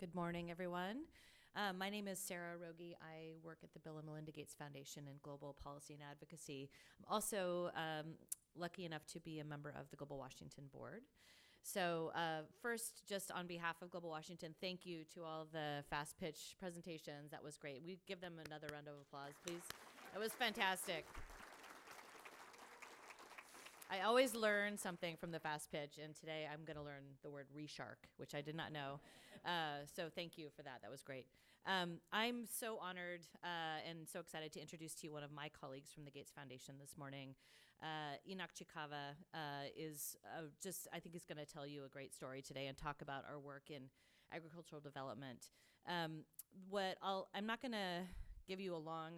Good morning, everyone. My name is Sarah Rogi. I work at the Bill and Melinda Gates Foundation in Global Policy and Advocacy. I'm also lucky enough to be a member of the Global Washington Board. So first, just on behalf of Global Washington, thank you to all the fast pitch presentations. That was great. We give them another round of applause, please. It was fantastic. I always learn something from the fast pitch, and today I'm going to learn the word reshark, which I did not know. So thank you for that. That was great. I'm so honored and so excited to introduce to you one of my colleagues from the Gates Foundation this morning. Enock Chikava is I think is going to tell you a great story today and talk about our work in agricultural development. I'm not going to give you a long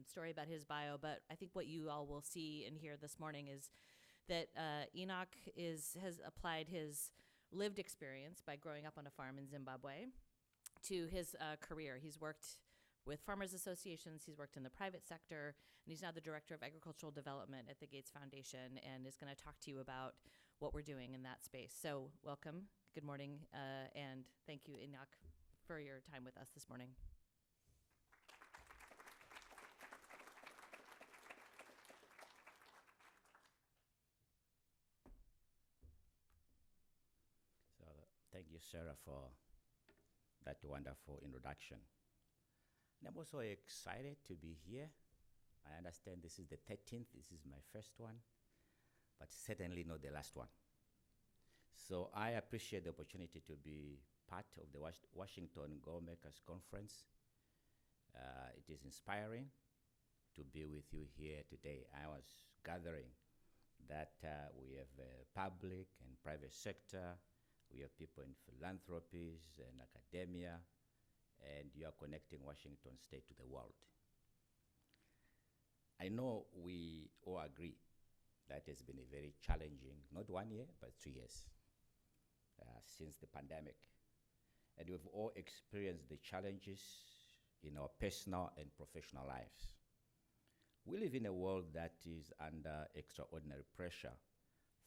story about his bio, but I think what you all will see and hear this morning is that Enock has applied his lived experience by growing up on a farm in Zimbabwe to his career. He's worked with farmers associations, he's worked in the private sector, and he's now the Director of Agricultural Development at the Gates Foundation and is going to talk to you about what we're doing in that space. So welcome, good morning, and thank you, Enock, for your time with us this morning. Thank you, Sarah, for that wonderful introduction. And I'm also excited to be here. I understand this is the 13th. This is my first one, but certainly not the last one. So I appreciate the opportunity to be part of the Washington Goalmakers Conference. It is inspiring to be with you here today. I was gathering that we have public and private sector. We have people in philanthropies and academia, and you are connecting Washington State to the world. I know we all agree that it's been a very challenging, not 1 year, but 3 years since the pandemic. And we've all experienced the challenges in our personal and professional lives. We live in a world that is under extraordinary pressure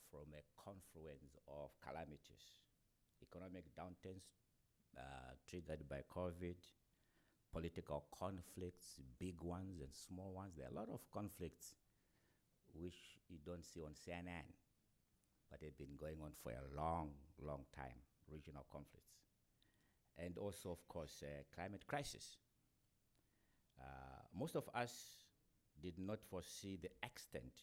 from a confluence of calamities. Economic downturns triggered by COVID, political conflicts, big ones and small ones. There are a lot of conflicts which you don't see on CNN, but they've been going on for a long, long time, regional conflicts. And also, of course, climate crisis. Most of us did not foresee the extent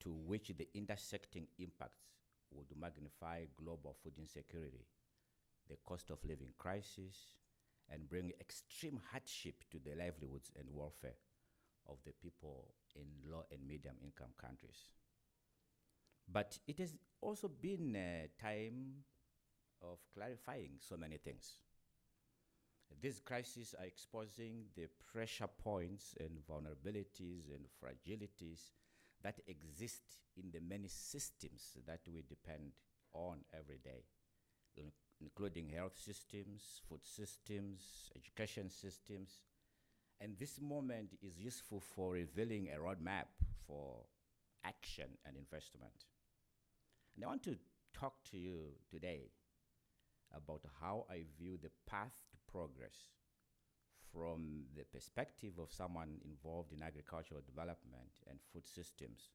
to which the intersecting impacts would magnify global food insecurity, the cost of living crisis, and bring extreme hardship to the livelihoods and welfare of the people in low and medium income countries. But it has also been a time of clarifying so many things. These crises are exposing the pressure points and vulnerabilities and fragilities that exist in the many systems that we depend on every day, including health systems, food systems, education systems. And this moment is useful for revealing a roadmap for action and investment. And I want to talk to you today about how I view the path to progress from the perspective of someone involved in agricultural development and food systems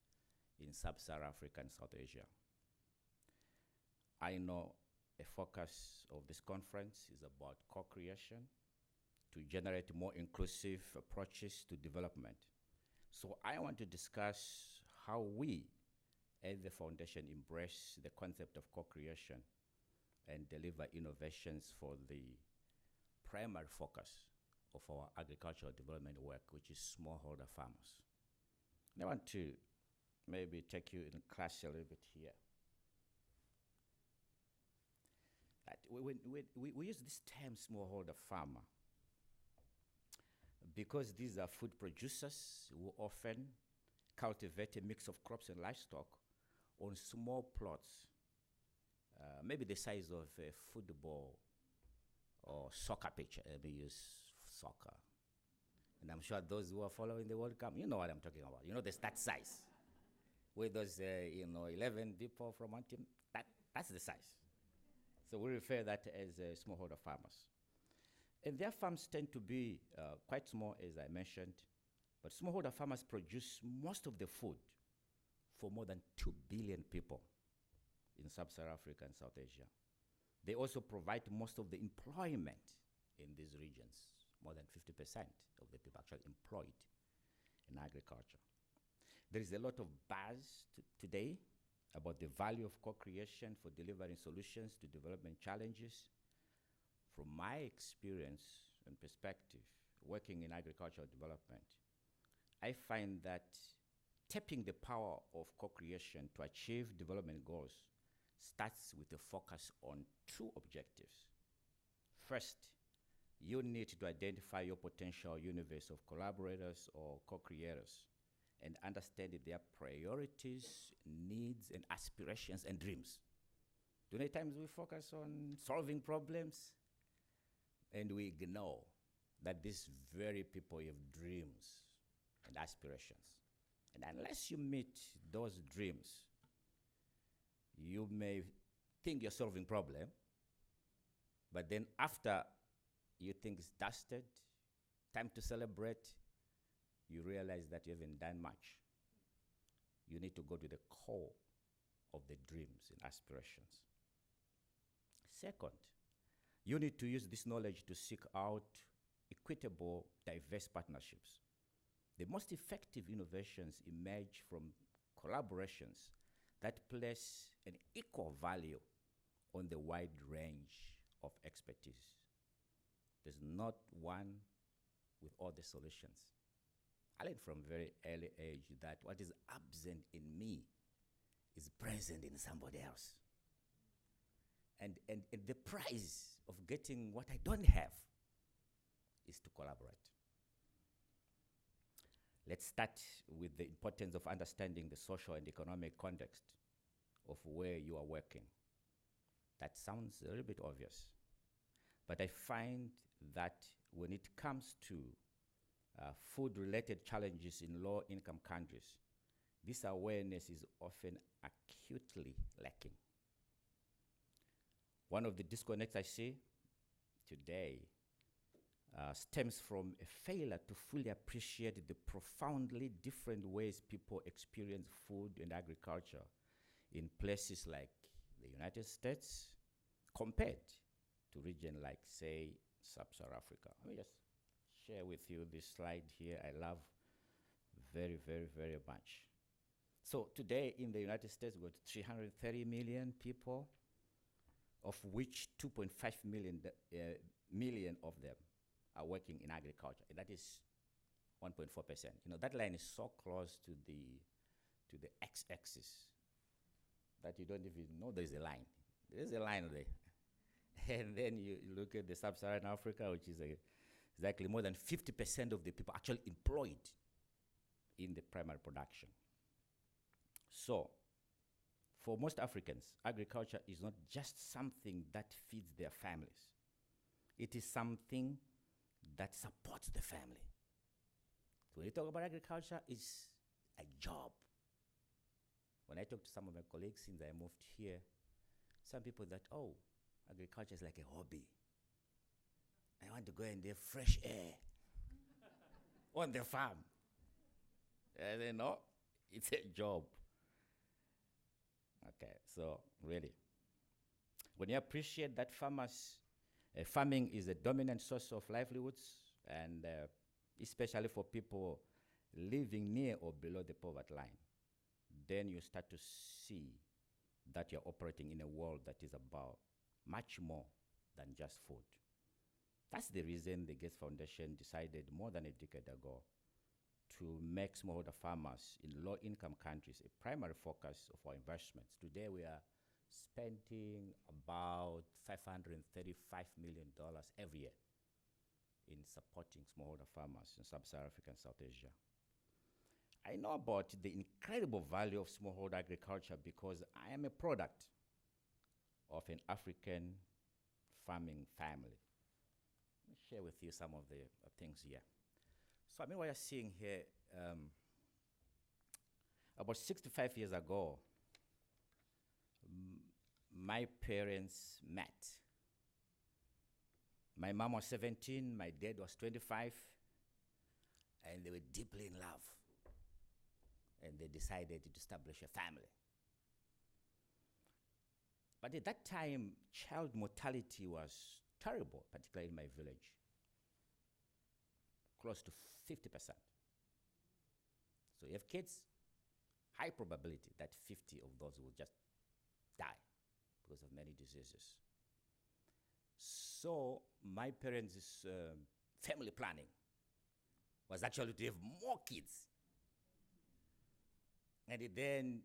in sub-Saharan Africa and South Asia. I know a focus of this conference is about co-creation to generate more inclusive approaches to development. So I want to discuss how we at the foundation embrace the concept of co-creation and deliver innovations for the primary focus of our agricultural development work, which is smallholder farmers. And I want to maybe take you in class a little bit here. We use this term smallholder farmer because these are food producers who often cultivate a mix of crops and livestock on small plots, maybe the size of a football or soccer pitch. We use soccer. And I'm sure those who are following the World Cup, you know what I'm talking about. You know the stat size. With those, 11 people from one team, that's the size. So we refer that as smallholder farmers. And their farms tend to be quite small, as I mentioned, but smallholder farmers produce most of the food for more than 2 billion people in sub-Saharan Africa and South Asia. They also provide most of the employment in these regions. More than 50% of the people actually employed in agriculture. There is a lot of buzz today about the value of co-creation for delivering solutions to development challenges. From my experience and perspective, working in agricultural development, I find that tapping the power of co-creation to achieve development goals starts with a focus on two objectives. First, you need to identify your potential universe of collaborators or co-creators and understand their priorities, needs, and aspirations and dreams. Too many times we focus on solving problems and we ignore that these very people have dreams and aspirations. And unless you meet those dreams, you may think you're solving problem, but then after you think it's dusted, time to celebrate, you realize that you haven't done much. You need to go to the core of the dreams and aspirations. Second, you need to use this knowledge to seek out equitable, diverse partnerships. The most effective innovations emerge from collaborations that place an equal value on the wide range of expertise. There's not one with all the solutions. I learned from very early age that what is absent in me is present in somebody else. And the prize of getting what I don't have is to collaborate. Let's start with the importance of understanding the social and economic context of where you are working. That sounds a little bit obvious, but I find that when it comes to food-related challenges in low-income countries, this awareness is often acutely lacking. One of the disconnects I see today stems from a failure to fully appreciate the profoundly different ways people experience food and agriculture in places like the United States compared to regions like, say, Sub-Saharan Africa. Let me just share with you this slide here. I love very, very, very much. So today in the United States, we've got 330 million people, of which 2.5 million of them are working in agriculture, and that is 1.4%. You know, that line is so close to the x-axis that you don't even know there's a line. There is a line there. And then you look at the Sub-Saharan Africa, which is exactly more than 50% of the people actually employed in the primary production. So, for most Africans, agriculture is not just something that feeds their families. It is something that supports the family. So when you talk about agriculture, it's a job. When I talk to some of my colleagues since I moved here, some people that, oh, agriculture is like a hobby. I want to go and get fresh air on the farm. And they know it's a job. Okay, so really, when you appreciate that farming is a dominant source of livelihoods, and especially for people living near or below the poverty line, then you start to see that you're operating in a world that is about much more than just food. That's the reason the Gates Foundation decided more than a decade ago to make smallholder farmers in low-income countries a primary focus of our investments. Today we are spending about $535 million every year in supporting smallholder farmers in Sub-Saharan Africa and South Asia. I know about the incredible value of smallholder agriculture because I am a product of an African farming family. Let me share with you some of the things here. So I mean, what you're seeing here, about 65 years ago, my parents met. My mom was 17, my dad was 25, and they were deeply in love. And they decided to establish a family. But at that time, child mortality was terrible, particularly in my village. Close to 50%. So you have kids, high probability that 50 of those will just die because of many diseases. So my parents' family planning was actually to have more kids. And then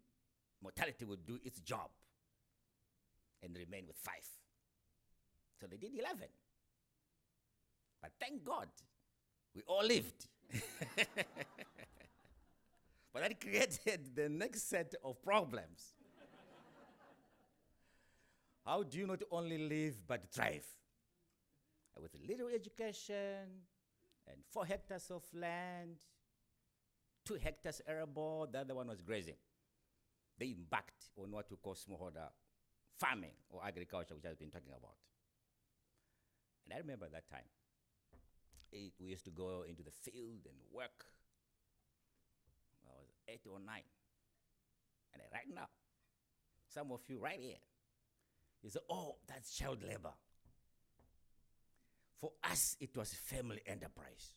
mortality would do its job and remain with 5. So they did 11. But thank God, we all lived. But that created the next set of problems. How do you not only live but thrive? With little education and 4 hectares of land, 2 hectares arable, the other one was grazing. They embarked on what we call smallholder farming or agriculture, which I've been talking about. And I remember that time. We used to go into the field and work. I was 8 or 9. And right now, some of you right here, you say, oh, that's child labor. For us, it was a family enterprise.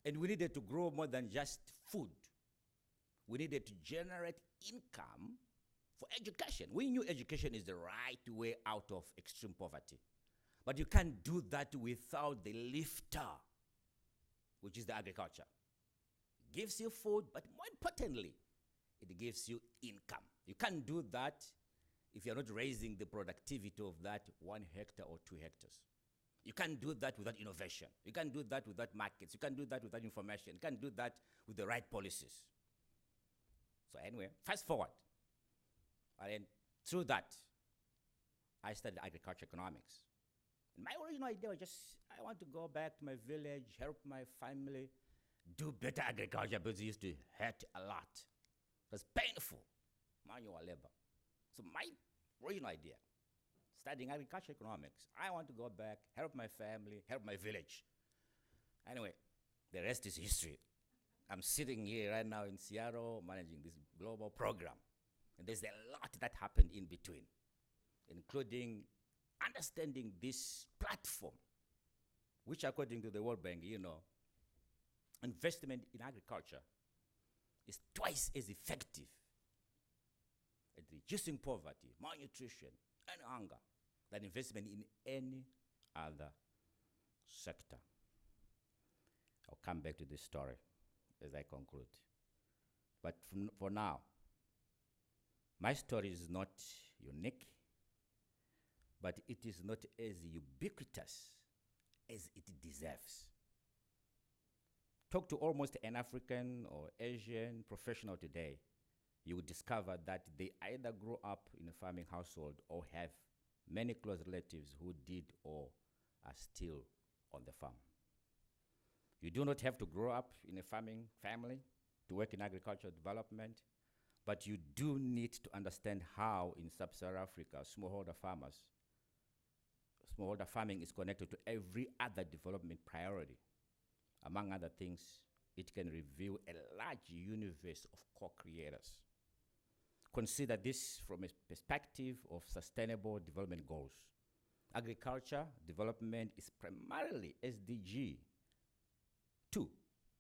And we needed to grow more than just food. We needed to generate income for education. We knew education is the right way out of extreme poverty. But you can't do that without the lifter, which is the agriculture. It gives you food, but more importantly, it gives you income. You can't do that if you're not raising the productivity of that 1 hectare or 2 hectares. You can't do that without innovation. You can't do that without markets. You can't do that without information. You can't do that with the right policies. So anyway, fast forward. And through that, I studied agriculture economics. And my original idea was just, I want to go back to my village, help my family, do better agriculture because it used to hurt a lot. It was painful, manual labor. So my original idea, studying agriculture economics, I want to go back, help my family, help my village. Anyway, the rest is history. I'm sitting here right now in Seattle managing this global program. And there's a lot that happened in between, including understanding this platform, which according to the World Bank, investment in agriculture is twice as effective at reducing poverty, malnutrition, and hunger than investment in any other sector. I'll come back to this story as I conclude. But for now, my story is not unique, but it is not as ubiquitous as it deserves. Talk to almost an African or Asian professional today, you will discover that they either grew up in a farming household or have many close relatives who did or are still on the farm. You do not have to grow up in a farming family to work in agricultural development, but you do need to understand how in sub-Saharan Africa, smallholder farming is connected to every other development priority. Among other things, it can reveal a large universe of co-creators. Consider this from a perspective of sustainable development goals. Agriculture development is primarily SDG 2,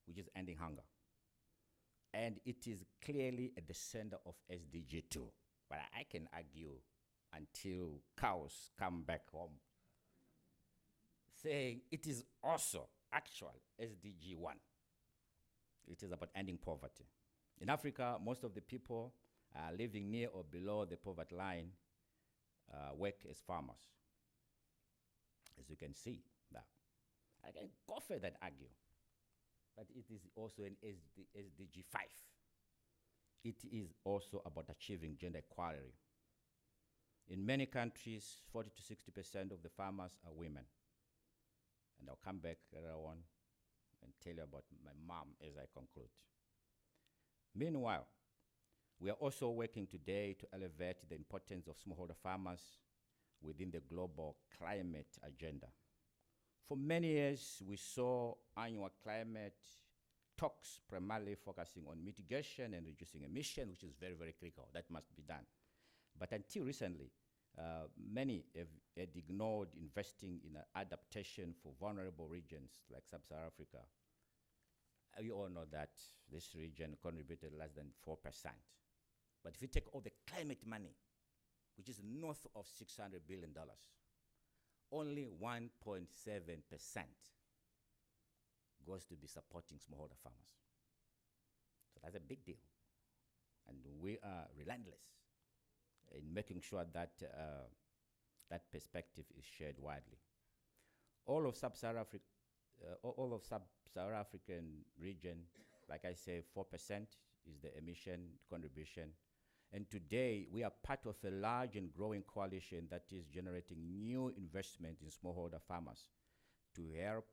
which is ending hunger. And it is clearly at the center of SDG 2. But I can argue until cows come back home, saying it is also actual SDG 1. It is about ending poverty. In Africa, most of the people living near or below the poverty line work as farmers, as you can see now. I can go further and argue, but it is also an SDG 5. It is also about achieving gender equality. In many countries, 40 to 60% of the farmers are women. And I'll come back later on and tell you about my mom as I conclude. Meanwhile, We are also working today to elevate the importance of smallholder farmers within the global climate agenda. For many years, we saw annual climate talks primarily focusing on mitigation and reducing emission, which is very, very critical. That must be done. But until recently, many had ignored investing in adaptation for vulnerable regions like Sub-Saharan Africa. We all know that this region contributed less than 4%. But if you take all the climate money, which is north of $600 billion, only 1.7% goes to be supporting smallholder farmers. So that's a big deal. And we are relentless in making sure that that perspective is shared widely. All of Sub-Saharan African region, like I say, 4% is the emission contribution. And today, we are part of a large and growing coalition that is generating new investment in smallholder farmers to help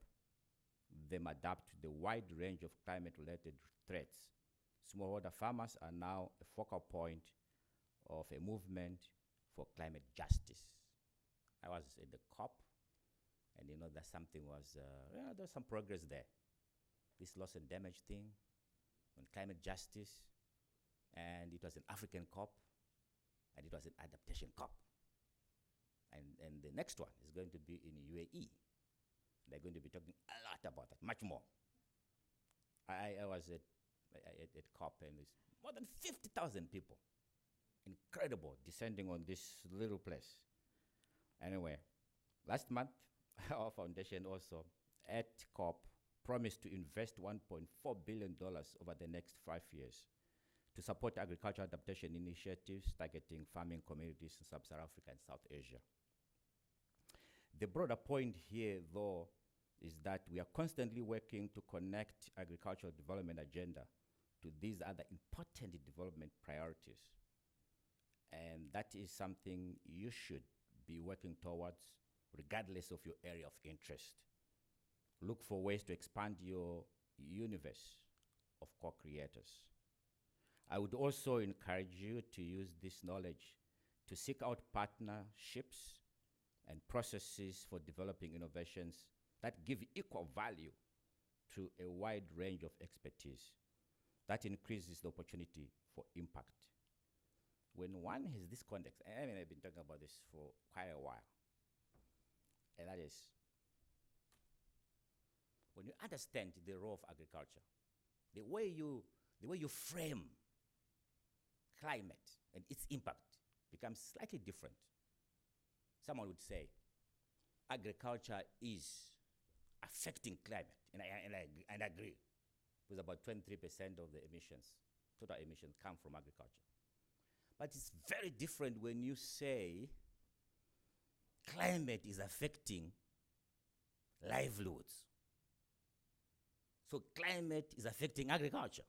them adapt to the wide range of climate-related threats. Smallholder farmers are now a focal point of a movement for climate justice. I was at the COP, and that something was, there's some progress there. This loss and damage thing on climate justice, and it was an African COP, and it was an adaptation COP. And the next one is going to be in UAE. They're going to be talking a lot about that, much more. I was at COP, and it's more than 50,000 people. Incredible, descending on this little place. Anyway, last month, our foundation also, at COP, promised to invest $1.4 billion over the next 5 years to support agricultural adaptation initiatives targeting farming communities in Sub-Saharan Africa and South Asia. The broader point here, though, is that we are constantly working to connect agricultural development agenda to these other important development priorities. And that is something you should be working towards regardless of your area of interest. Look for ways to expand your universe of co-creators. I would also encourage you to use this knowledge to seek out partnerships and processes for developing innovations that give equal value to a wide range of expertise. That increases the opportunity for impact. When one has this context, I mean, I've been talking about this for quite a while, and that is, when you understand the role of agriculture, the way you frame climate and its impact becomes slightly different. Someone would say, agriculture is affecting climate, and I agree, because about 23% of the emissions, total emissions, come from agriculture. But it's very different when you say climate is affecting livelihoods. So climate is affecting agriculture.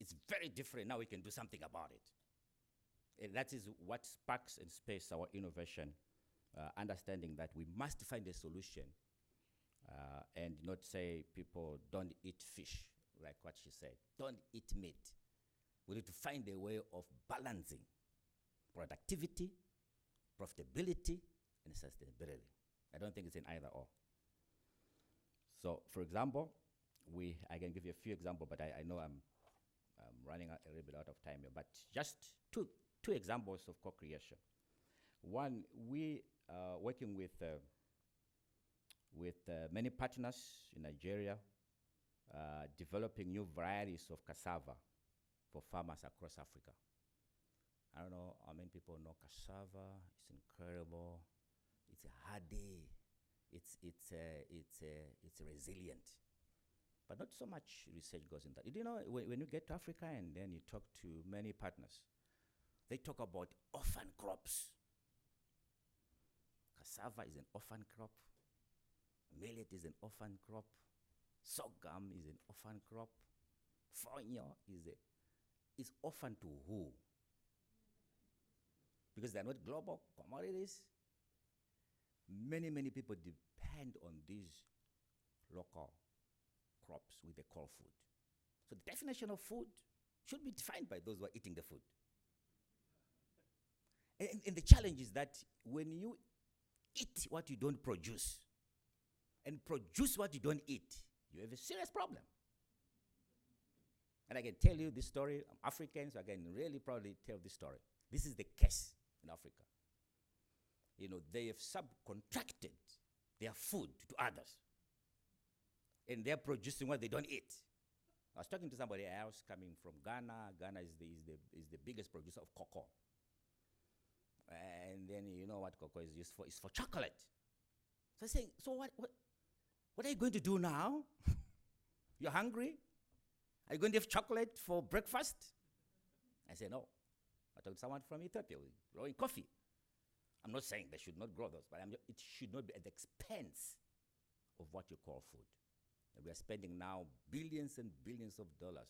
It's very different. Now we can do something about it. And that is what sparks and spurs our innovation, understanding that we must find a solution and not say people don't eat fish, like what she said. Don't eat meat. We need to find a way of balancing productivity, profitability, and sustainability. I don't think it's an either or. So, for example, I can give you a few examples, but I know I'm running a little bit out of time here, but just two examples of co-creation. One, we are working with many partners in Nigeria, developing new varieties of cassava for farmers across Africa. I don't know how many people know cassava. It's incredible. It's hardy. It's resilient. But not so much research goes in that. You know, when you get to Africa and then you talk to many partners, they talk about orphan crops. Cassava is an orphan crop. Millet is an orphan crop. Sorghum is an orphan crop. Fonio is orphan to who? Because they're not global commodities. Many people depend on these local crops with the core food. So the definition of food should be defined by those who are eating the food. And the challenge is that when you eat what you don't produce and produce what you don't eat, you have a serious problem. And I can tell you this story. I'm African, so I can really proudly tell this story. This is the case in Africa. You know, they have subcontracted their food to others. And they're producing what they don't eat. I was talking to somebody else coming from Ghana. Ghana is the biggest producer of cocoa. And then you know what cocoa is used for? It's for chocolate. So I'm saying, so what are you going to do now? You're hungry? Are you going to have chocolate for breakfast? I said, no. I talked to someone from Ethiopia growing coffee. I'm not saying they should not grow those, but it should not be at the expense of what you call food. And we are spending now billions and billions of dollars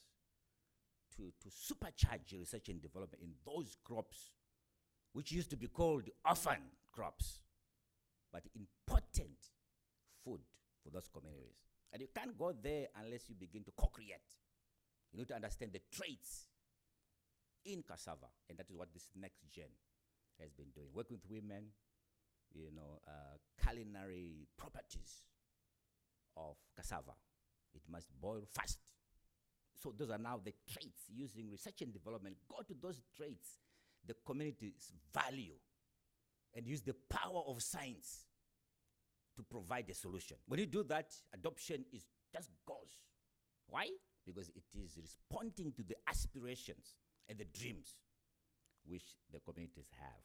to supercharge research and development in those crops, which used to be called orphan crops, but important food for those communities. And you can't go there unless you begin to co-create. You need to understand the traits in cassava, and that is what this next gen has been doing. Working with women, you know, culinary properties of cassava. It must boil fast. So those are now the traits using research and development. Go to those traits the communities value and use the power of science to provide a solution. When you do that, adoption is just goes. Why? Because it is responding to the aspirations and the dreams which the communities have.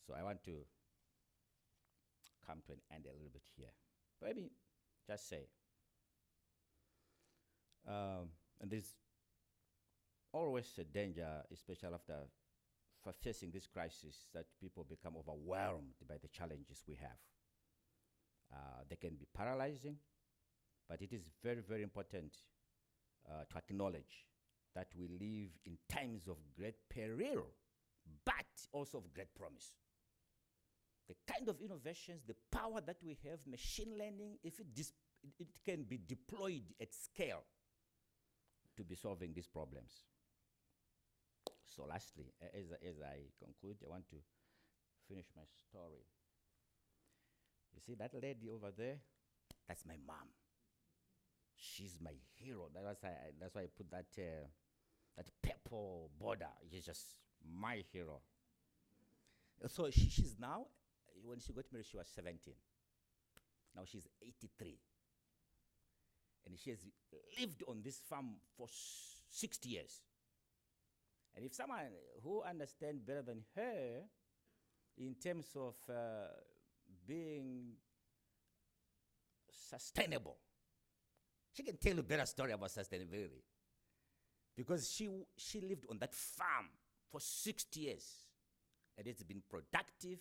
So I want to come to an end a little bit here. But let me just say, and there's always a danger, especially after facing this crisis, that people become overwhelmed by the challenges we have. They can be paralyzing, but it is very, very important to acknowledge that we live in times of great peril, but also of great promise. The kind of innovations, the power that we have, machine learning, if it can be deployed at scale to be solving these problems. So lastly, as I conclude, I want to finish my story. You see that lady over there? That's my mom. She's my hero. That's why I put that purple border. She's just my hero. So she's now, when she got married, she was 17. Now she's 83. And she has lived on this farm for 60 years. And if someone who understands better than her in terms of being sustainable, she can tell a better story about sustainability. Because she lived on that farm for 60 years. And it's been productive.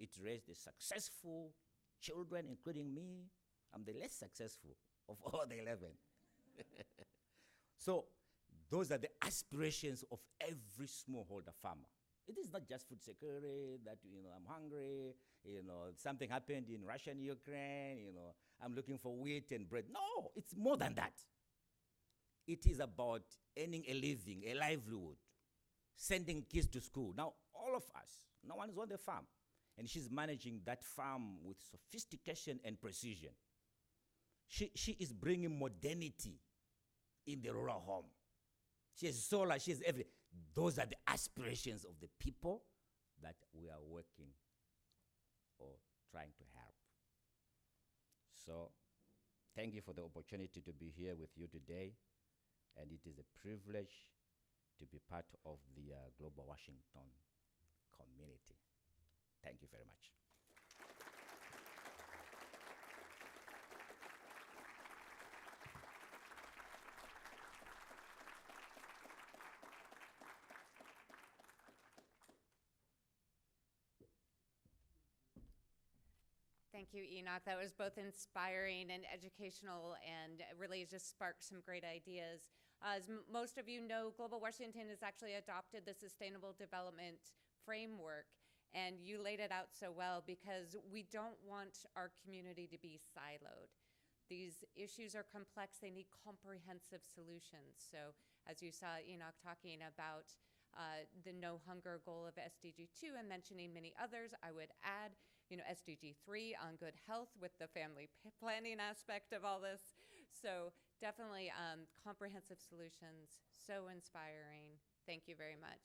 It raised successful children, including me. I'm the less successful of all the 11. So those are the aspirations of every smallholder farmer. It is not just food security, that, I'm hungry, something happened in Russia and Ukraine, I'm looking for wheat and bread. No, it's more than that. It is about earning a living, a livelihood, sending kids to school. Now, all of us, no one is on the farm. And she's managing that farm with sophistication and precision. She is bringing modernity in the rural home. She has solar, she has everything. Those are the aspirations of the people that we are working or trying to help. So, thank you for the opportunity to be here with you today. And it is a privilege to be part of the Global Washington community. Thank you very much. Thank you, Enoch. That was both inspiring and educational, and really just sparked some great ideas. As most of you know, Global Washington has actually adopted the Sustainable Development Framework, and you laid it out so well, because we don't want our community to be siloed. These issues are complex. They need comprehensive solutions. So as you saw Enoch talking about the no hunger goal of SDG 2 and mentioning many others, I would add, SDG 3 on good health with the family planning aspect of all this. So definitely comprehensive solutions, so inspiring. Thank you very much.